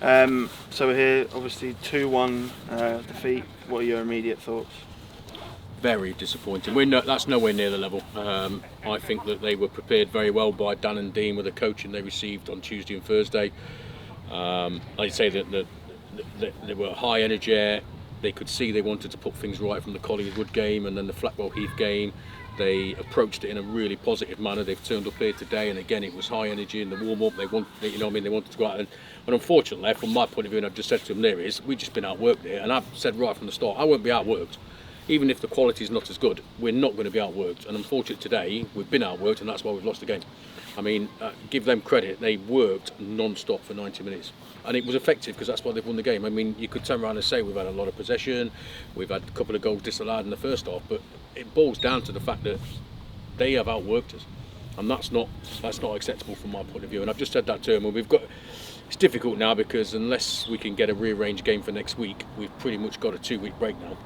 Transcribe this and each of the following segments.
So we're here, obviously 2-1 defeat. What are your immediate thoughts? Very disappointing. That's nowhere near the level. I think that they were prepared very well by Dan and Dean with the coaching they received on Tuesday and Thursday. I'd say that they were high energy. They could see they wanted to put things right from the Collingwood game and then the Flackwell Heath game. They approached it in a really positive manner. They've turned up here today, and again, it was high energy in the warm-up. They wanted to go out, and unfortunately, from my point of view, and I've just said to them, we've just been outworked here, and I've said right from the start, I won't be outworked. Even if the quality is not as good, we're not going to be outworked. And unfortunately today, we've been outworked, and that's why we've lost the game. I mean, give them credit. They worked non-stop for 90 minutes. And it was effective because that's why they've won the game. I mean, you could turn around and say we've had a lot of possession, we've had a couple of goals disallowed in the first half, but it boils down to the fact that they have outworked us. And that's not acceptable from my point of view. And I've just said that to them. It's difficult now because unless we can get a rearranged game for next week, we've pretty much got a 2-week break now.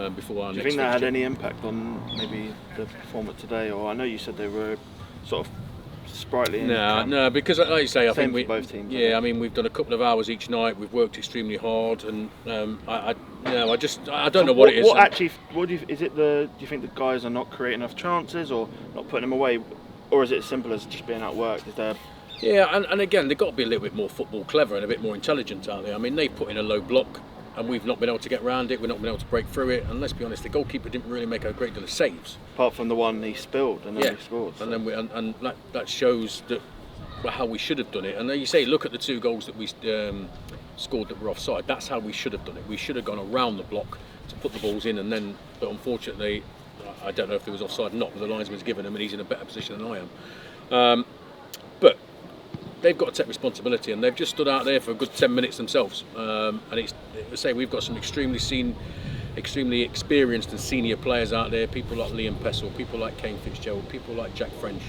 Before our Do you next think that fixture. had any impact on maybe the performance today? Or I know you said they were sort of sprightly. No, because like you say, I think for both teams. I mean, we've done a couple of hours each night. We've worked extremely hard, and I don't know what it is. Do you think the guys are not creating enough chances, or not putting them away, or is it as simple as just being outworked? Is there? Yeah, and again, they've got to be a little bit more football clever and a bit more intelligent out there. I mean, they put in a low block, and we've not been able to get around it. We've not been able to break through it. And let's be honest, the goalkeeper didn't really make a great deal of saves. Apart from the one he spilled and then he scored. So. And then that shows how we should have done it. And then you say, look at the 2 goals that we scored that were offside. That's how we should have done it. We should have gone around the block to put the balls in, and then. But unfortunately, I don't know if there was offside or not. But the linesman's given him, and he's in a better position than I am. But they've got to take responsibility, and they've just stood out there for a good 10 minutes themselves. And we've got some extremely experienced and senior players out there. People like Liam Pessell, people like Kane Fitzgerald, people like Jack French.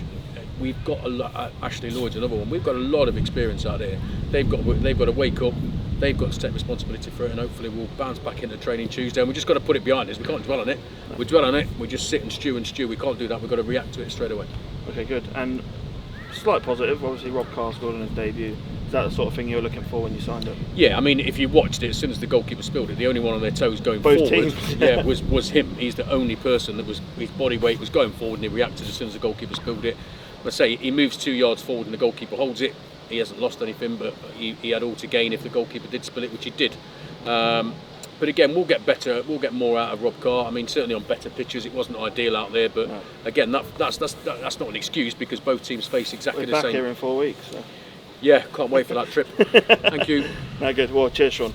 We've got a lot. Ashley Lloyd's another one. We've got a lot of experience out there. They've got to wake up. They've got to take responsibility for it, and hopefully we'll bounce back into training Tuesday. And we just got to put it behind us. We can't dwell on it. We dwell on it. We just sit and stew. We can't do that. We've got to react to it straight away. Okay, good. And slight positive, obviously Rob Carr scored on his debut. Is that the sort of thing you were looking for when you signed up? Yeah, I mean, if you watched it, as soon as the goalkeeper spilled it, the only one on their toes going Both forward teams. was him. He's the only person that his body weight was going forward, and he reacted as soon as the goalkeeper spilled it. Let's say he moves 2 yards forward and the goalkeeper holds it. He hasn't lost anything, but he had all to gain if the goalkeeper did spill it, which he did. But again, we'll get better. We'll get more out of Rob Carr. I mean, certainly on better pitches, it wasn't ideal out there. But again, that's not an excuse because both teams face exactly the same. We're back here in 4 weeks. So. Yeah, can't wait for that trip. Thank you. No, good. Well, cheers, Sean.